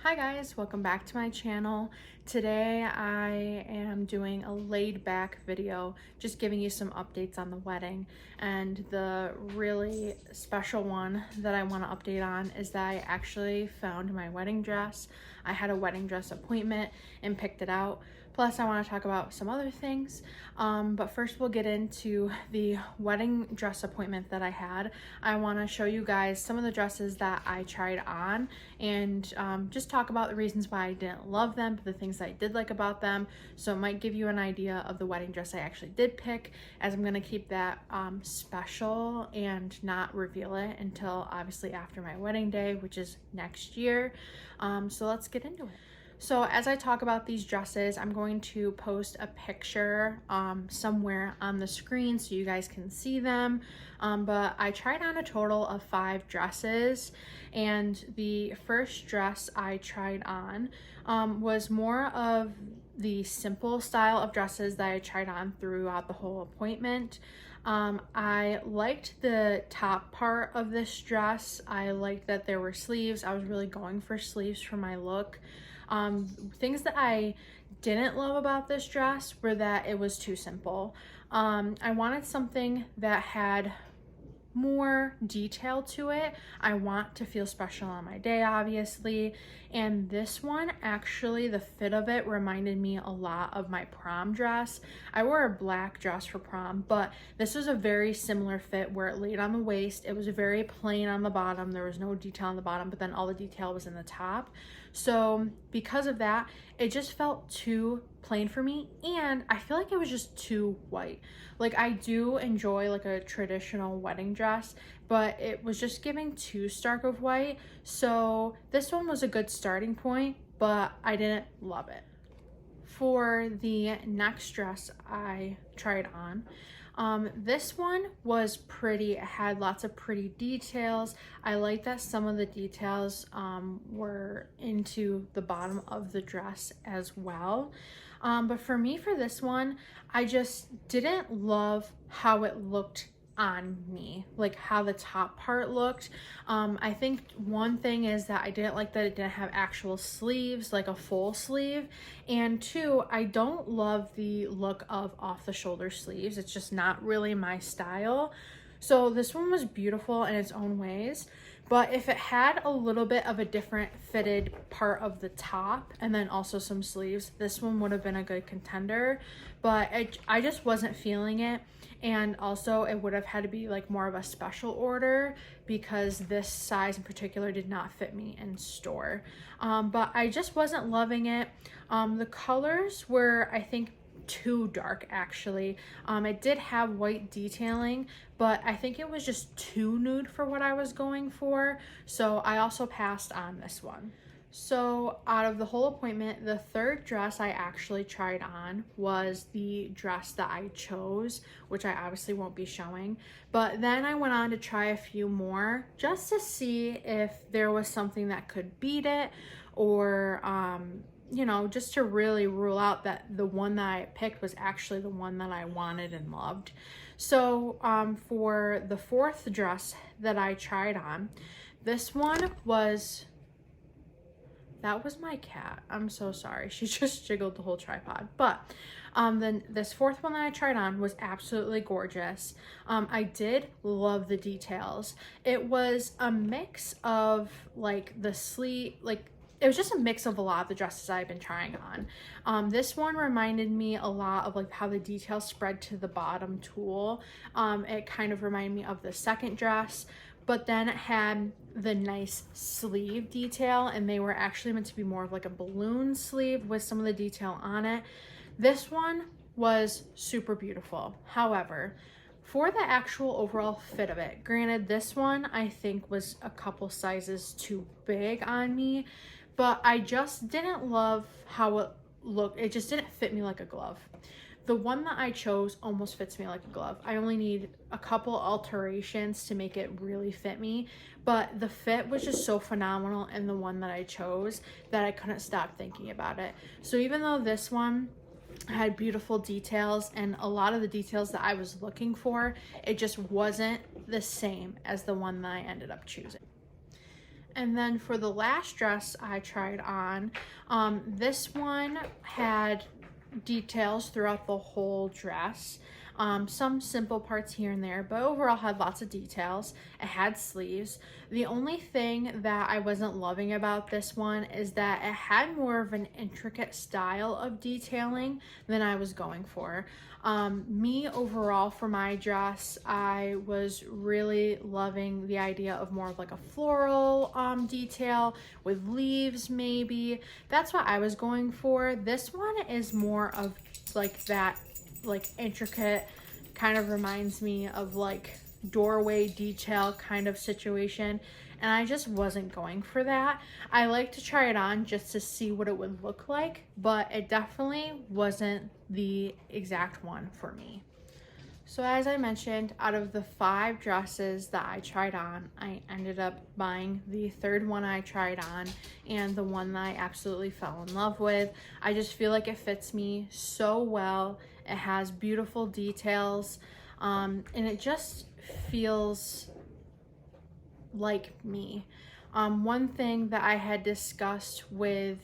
Hi guys, welcome back to my channel. Today I am doing a laid back video, just giving you some updates on the wedding. And the really special one that I want to update on is that I actually found my wedding dress. I had a wedding dress appointment and picked it out. Plus I want to talk about some other things. But first we'll get into the wedding dress appointment that I had. I want to show you guys some of the dresses that I tried on and just talk about the reasons why I didn't love them, but the things that I did like about them. So it might give you an idea of the wedding dress I actually did pick, as I'm going to keep that special and not reveal it until obviously after my wedding day, which is next year. So let's get into it. So as I talk about these dresses, I'm going to post a picture somewhere on the screen so you guys can see them. But I tried on a total of 5 dresses, and the first dress I tried on was more of the simple style of dresses that I tried on throughout the whole appointment. I liked the top part of this dress. I liked that there were sleeves. I was really going for sleeves for my look. Things that I didn't love about this dress were that it was too simple. I wanted something that had more detail to it. I want to feel special on my day, obviously, and this one, actually, the fit of it reminded me a lot of my prom dress. I wore a black dress for prom, but this was a very similar fit where it laid on the waist. It was very plain on the bottom. There was no detail on the bottom, but then all the detail was in the top. So because of that, it just felt too plain for me, and I feel like it was just too white. Like, I do enjoy like a traditional wedding dress, but it was just giving too stark of white. So this one was a good starting point, but I didn't love it. For the next dress I tried on, this one was pretty. It had lots of pretty details. I like that some of the details were into the bottom of the dress as well. But for me, for this one, I just didn't love how it looked on me, like how the top part looked. I think one thing is that I didn't like that it didn't have actual sleeves, like a full sleeve, and 2, I don't love the look of off the shoulder sleeves. It's just not really my style. So this one was beautiful in its own ways, but if it had a little bit of a different fitted part of the top and then also some sleeves, this one would have been a good contender. But I just wasn't feeling it. And also it would have had to be like more of a special order because this size in particular did not fit me in store. But I just wasn't loving it. The colors were, I think, too dark actually. It did have white detailing, but I think it was just too nude for what I was going for. So I also passed on this one. So out of the whole appointment, the third dress I actually tried on was the dress that I chose, which I obviously won't be showing. But then I went on to try a few more just to see if there was something that could beat it, or you know, just to really rule out that the one that I picked was actually the one that I wanted and loved. So for the fourth dress that I tried on, this one was... That was my cat. I'm so sorry. She just jiggled the whole tripod. But then this fourth one that I tried on was absolutely gorgeous. I did love the details. It was a mix of like the sleeve, like it was just a mix of a lot of the dresses I've been trying on. This one reminded me a lot of like how the details spread to the bottom tulle. It kind of reminded me of the second dress, but then it had the nice sleeve detail, and they were actually meant to be more of like a balloon sleeve with some of the detail on it. This one was super beautiful. However, for the actual overall fit of it, granted, this one I think was a couple sizes too big on me, but I just didn't love how it looked. It just didn't fit me like a glove. The one that I chose almost fits me like a glove. I only need a couple alterations to make it really fit me, but the fit was just so phenomenal in the one that I chose that I couldn't stop thinking about it. So even though this one had beautiful details and a lot of the details that I was looking for, it just wasn't the same as the one that I ended up choosing. And then for the last dress I tried on, this one had details throughout the whole dress. Some simple parts here and there, but overall had lots of details. It had sleeves. The only thing that I wasn't loving about this one is that it had more of an intricate style of detailing than I was going for. Me overall for my dress, I was really loving the idea of more of like a floral detail with leaves maybe. That's what I was going for. This one is more of like that like intricate, kind of reminds me of like doorway detail kind of situation, and I just wasn't going for that. I like to try it on just to see what it would look like, but it definitely wasn't the exact one for me. So as I mentioned, out of the 5 dresses that I tried on, I ended up buying the third one I tried on and the one that I absolutely fell in love with. I just feel like it fits me so well. It has beautiful details, and it just feels like me. One thing that I had discussed with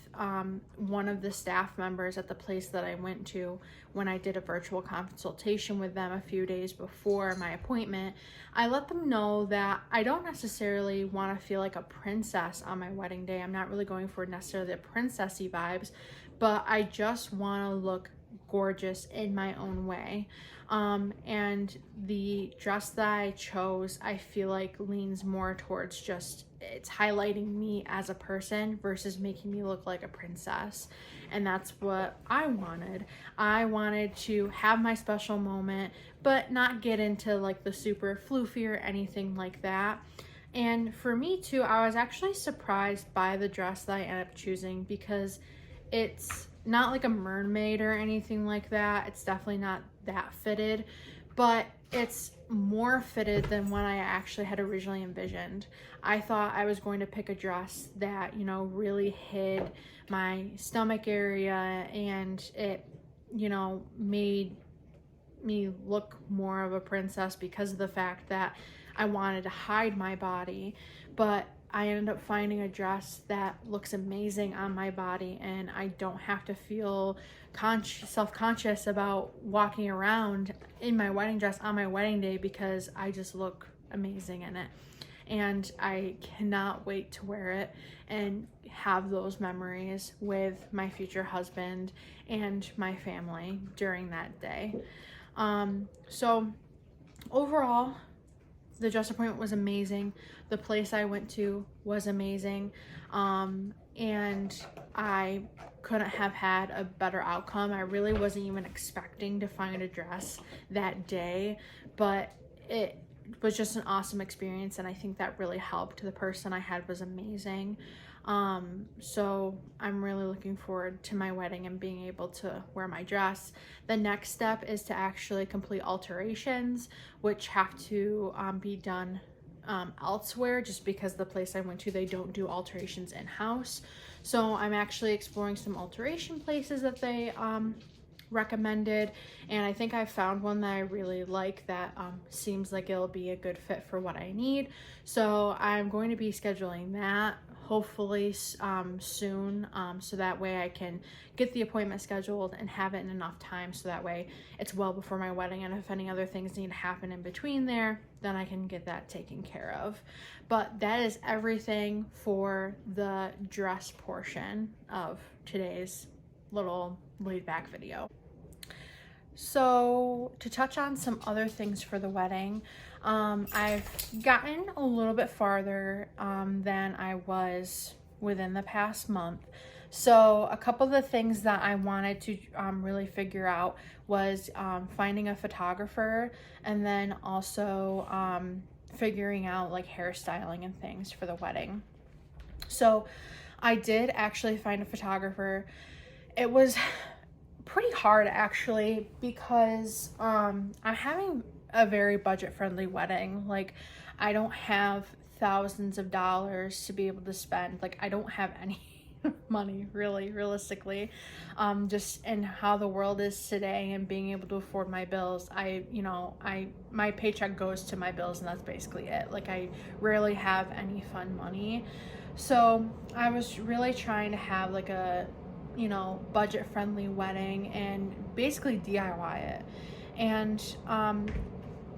one of the staff members at the place that I went to when I did a virtual consultation with them a few days before my appointment, I let them know that I don't necessarily want to feel like a princess on my wedding day. I'm not really going for necessarily the princessy vibes, but I just want to look gorgeous in my own way. And the dress that I chose, I feel like leans more towards just, it's highlighting me as a person versus making me look like a princess. And that's what I wanted. I wanted to have my special moment, but not get into like the super floofy or anything like that. And for me too, I was actually surprised by the dress that I ended up choosing because it's not like a mermaid or anything like that. It's definitely not that fitted, but it's more fitted than what I actually had originally envisioned. I thought I was going to pick a dress that, you know, really hid my stomach area and it, you know, made me look more of a princess because of the fact that I wanted to hide my body. But I ended up finding a dress that looks amazing on my body and I don't have to feel self-conscious about walking around in my wedding dress on my wedding day because I just look amazing in it. And I cannot wait to wear it and have those memories with my future husband and my family during that day. So overall, the dress appointment was amazing. The place I went to was amazing. And I couldn't have had a better outcome. I really wasn't even expecting to find a dress that day, but it was just an awesome experience, and I think that really helped. The person I had was amazing. So I'm really looking forward to my wedding and being able to wear my dress. The next step is to actually complete alterations, which have to be done elsewhere, just because the place I went to, they don't do alterations in-house. So I'm actually exploring some alteration places that they recommended, and I think I found one that I really like that seems like it'll be a good fit for what I need. So I'm going to be scheduling that hopefully soon, so that way I can get the appointment scheduled and have it in enough time so that way it's well before my wedding, and if any other things need to happen in between there, then I can get that taken care of. But that is everything for the dress portion of today's little laid back video. So to touch on some other things for the wedding, I've gotten a little bit farther than I was within the past month. So a couple of the things that I wanted to really figure out was finding a photographer, and then also figuring out like hairstyling and things for the wedding. So I did actually find a photographer. It was pretty hard actually because I'm having a very budget-friendly wedding. Like, I don't have thousands of dollars to be able to spend. Like, I don't have any money, really, realistically. Just in how the world is today and being able to afford my bills. My paycheck goes to my bills and that's basically it. Like, I rarely have any fun money. So I was really trying to have like a, budget friendly wedding and basically DIY it. And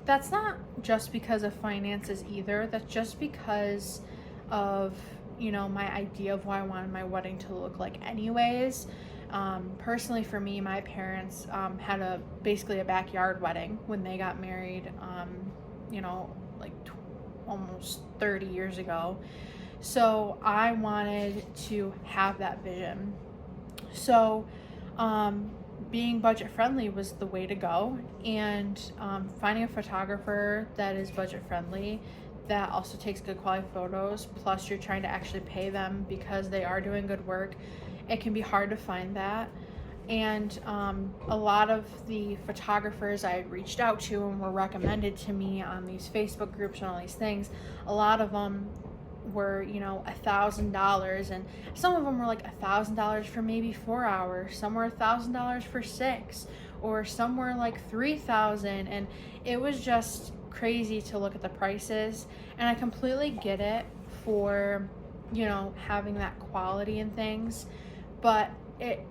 that's not just because of finances either. That's just because of, my idea of what I wanted my wedding to look like anyways. Personally for me, my parents had basically a backyard wedding when they got married, like almost 30 years ago. So I wanted to have that vision. So being budget friendly was the way to go, and finding a photographer that is budget friendly that also takes good quality photos, plus you're trying to actually pay them because they are doing good work. It can be hard to find that. And a lot of the photographers I reached out to and were recommended to me on these Facebook groups and all these things, a lot of them were $1,000, and some of them were like $1,000 for maybe 4 hours, some were $1,000 for 6, or some were like 3,000, and it was just crazy to look at the prices. And I completely get it for having that quality and things, but it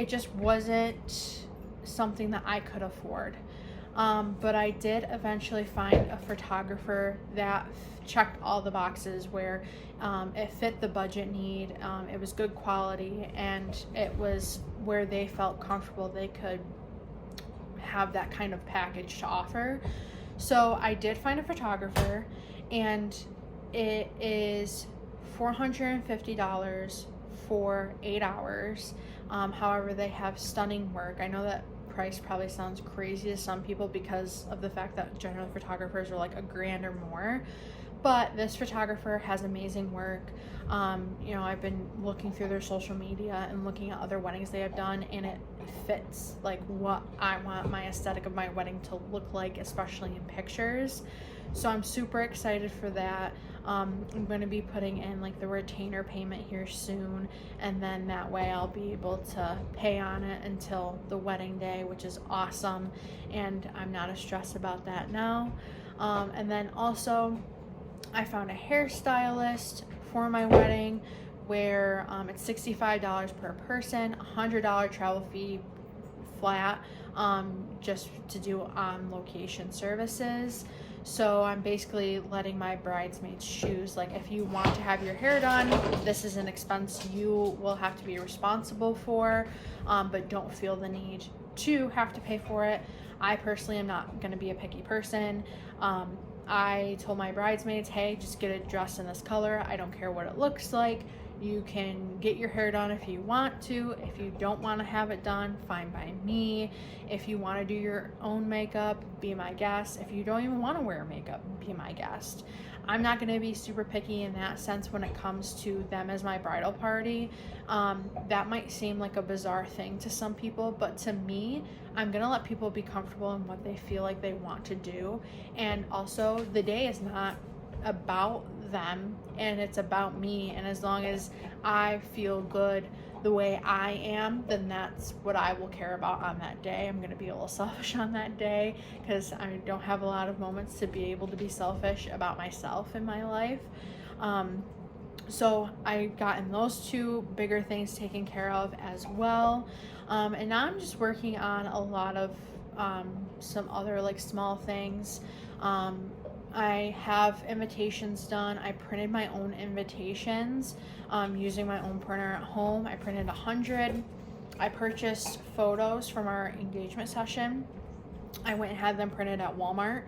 just wasn't something that I could afford. But I did eventually find a photographer that checked all the boxes, where it fit the budget need, it was good quality, and it was where they felt comfortable they could have that kind of package to offer. So I did find a photographer, and it is $450 for 8 hours. However, they have stunning work. I know that price probably sounds crazy to some people because of the fact that general photographers are like $1,000 or more, but this photographer has amazing work. I've been looking through their social media and looking at other weddings they have done, and it fits like what I want my aesthetic of my wedding to look like, especially in pictures. So I'm super excited for that. I'm going to be putting in like the retainer payment here soon, and then that way I'll be able to pay on it until the wedding day, which is awesome, and I'm not as stressed about that now. And then also I found a hairstylist for my wedding, where it's $65 per person, $100 travel fee flat, just to do on location services. So I'm basically letting my bridesmaids choose, like, if you want to have your hair done, this is an expense you will have to be responsible for, but don't feel the need to have to pay for it. I personally am not going to be a picky person. I told my bridesmaids, hey, just get it dressed in this color. I don't care what it looks like. You can get your hair done if you want to. If you don't want to have it done, fine by me. If you want to do your own makeup, be my guest. If you don't even want to wear makeup, be my guest. I'm not going to be super picky in that sense when it comes to them as my bridal party. That might seem like a bizarre thing to some people, but to me, I'm going to let people be comfortable in what they feel like they want to do. And also, the day is not about them, and it's about me, and as long as I feel good the way I am, then that's what I will care about on that day. I'm going to be a little selfish on that day because I don't have a lot of moments to be able to be selfish about myself in my life. So I gotten those two bigger things taken care of as well. And now I'm just working on a lot of some other like small things. I have invitations done. I printed my own invitations using my own printer at home. I printed 100. I purchased photos from our engagement session. I went and had them printed at Walmart.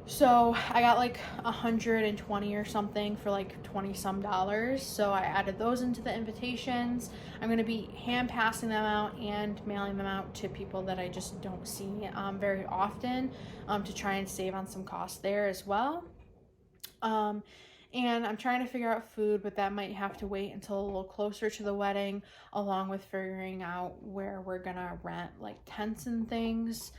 So I got like 120 or something for like 20 some dollars. So I added those into the invitations. I'm going to be hand passing them out and mailing them out to people that I just don't see very often, to try and save on some costs there as well. And I'm trying to figure out food, but that might have to wait until a little closer to the wedding, along with figuring out where we're gonna rent like tents and things.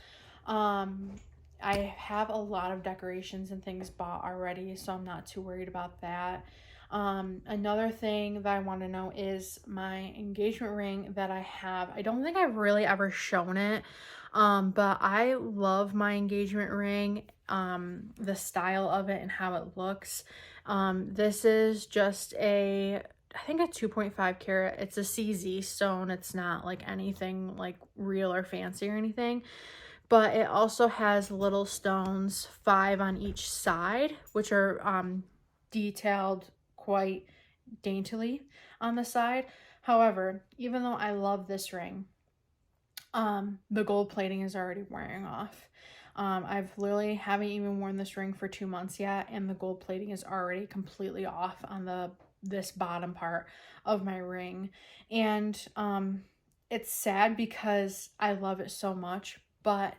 I have a lot of decorations and things bought already, so I'm not too worried about that. Another thing that I want to know is my engagement ring that I have. I don't think I've really ever shown it, but I love my engagement ring, the style of it and how it looks. This is just I think a 2.5 carat. It's a CZ stone. It's not like anything like real or fancy or anything, but it also has little stones, 5 on each side, which are detailed quite daintily on the side. However, even though I love this ring, the gold plating is already wearing off. I've literally haven't even worn this ring for 2 months yet, and the gold plating is already completely off on this bottom part of my ring. And it's sad because I love it so much, but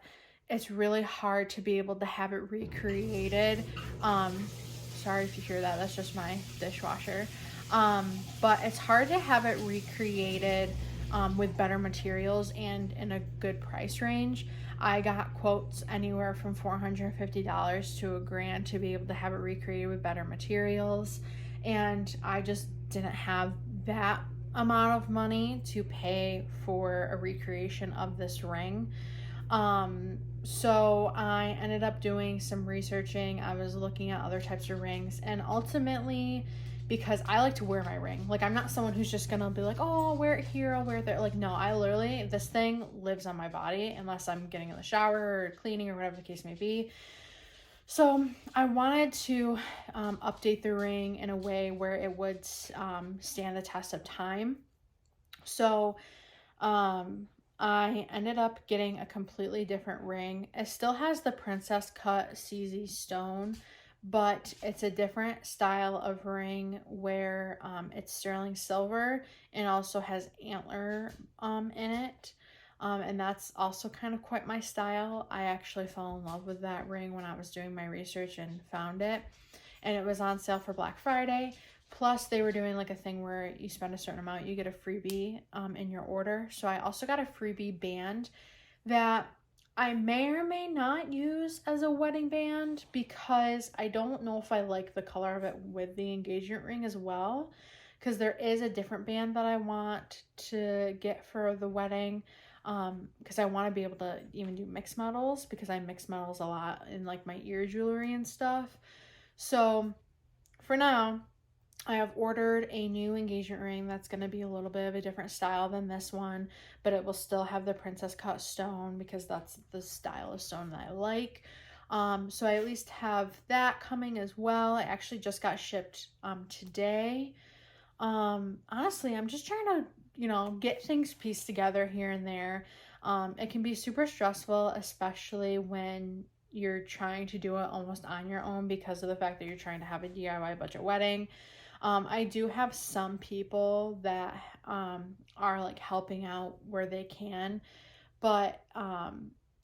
it's really hard to be able to have it recreated. Sorry if you hear that, that's just my dishwasher. But it's hard to have it recreated with better materials and in a good price range. I got quotes anywhere from $450 to $1,000 to be able to have it recreated with better materials, and I just didn't have that amount of money to pay for a recreation of this ring. So I ended up doing some researching. I was looking at other types of rings, and ultimately, because I like to wear my ring, like I'm not someone who's just gonna be like, oh, I'll wear it here, I'll wear it there. Like, no, I literally, this thing lives on my body unless I'm getting in the shower or cleaning or whatever the case may be. So I wanted to update the ring in a way where it would stand the test of time. So I ended up getting a completely different ring. It still has the princess cut CZ stone, but it's a different style of ring where it's sterling silver and also has antler in it. And that's also kind of quite my style. I actually fell in love with that ring when I was doing my research and found it. And it was on sale for Black Friday. Plus, they were doing like a thing where you spend a certain amount, you get a freebie in your order. So I also got a freebie band that I may or may not use as a wedding band because I don't know if I like the color of it with the engagement ring as well. Because there is a different band that I want to get for the wedding. Because I want to be able to even do mixed metals because I mix metals a lot in like my ear jewelry and stuff. So for now, I have ordered a new engagement ring that's going to be a little bit of a different style than this one, but it will still have the princess cut stone because that's the style of stone that I like. So I at least have that coming as well. It actually just got shipped today. Honestly, I'm just trying to, get things pieced together here and there. It can be super stressful, especially when you're trying to do it almost on your own because of the fact that you're trying to have a DIY budget wedding. I do have some people that are like helping out where they can, but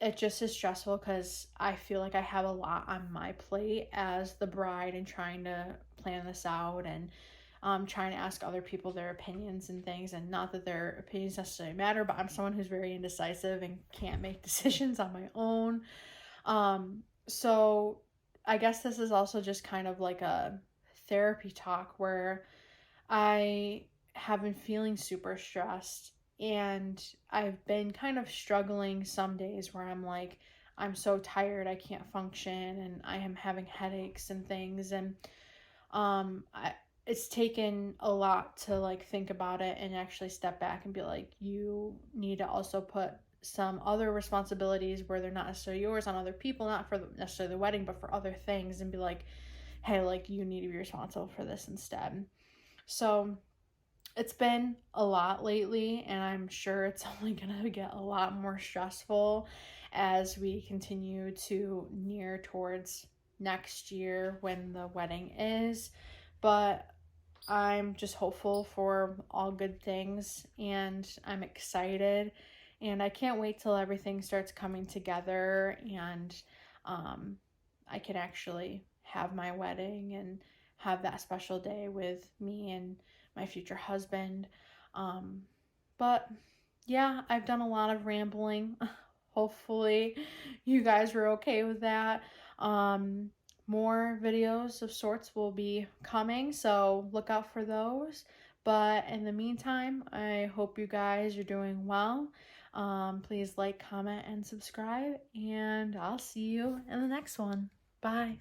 it just is stressful because I feel like I have a lot on my plate as the bride and trying to plan this out and trying to ask other people their opinions and things. And not that their opinions necessarily matter, but I'm someone who's very indecisive and can't make decisions on my own. So I guess this is also just kind of like a therapy talk where I have been feeling super stressed and I've been kind of struggling some days where I'm like, I'm so tired, I can't function, and I am having headaches and things. And it's taken a lot to like think about it and actually step back and be like, you need to also put some other responsibilities where they're not necessarily yours on other people, not for necessarily the wedding, but for other things, and be like, hey, like you need to be responsible for this instead. So it's been a lot lately, and I'm sure it's only gonna get a lot more stressful as we continue to near towards next year when the wedding is. But I'm just hopeful for all good things, and I'm excited, and I can't wait till everything starts coming together and I can actually have my wedding and have that special day with me and my future husband. But yeah, I've done a lot of rambling. Hopefully, you guys were okay with that. more videos of sorts will be coming, so look out for those. But in the meantime, I hope you guys are doing well. Please like, comment, and subscribe, and I'll see you in the next one. Bye.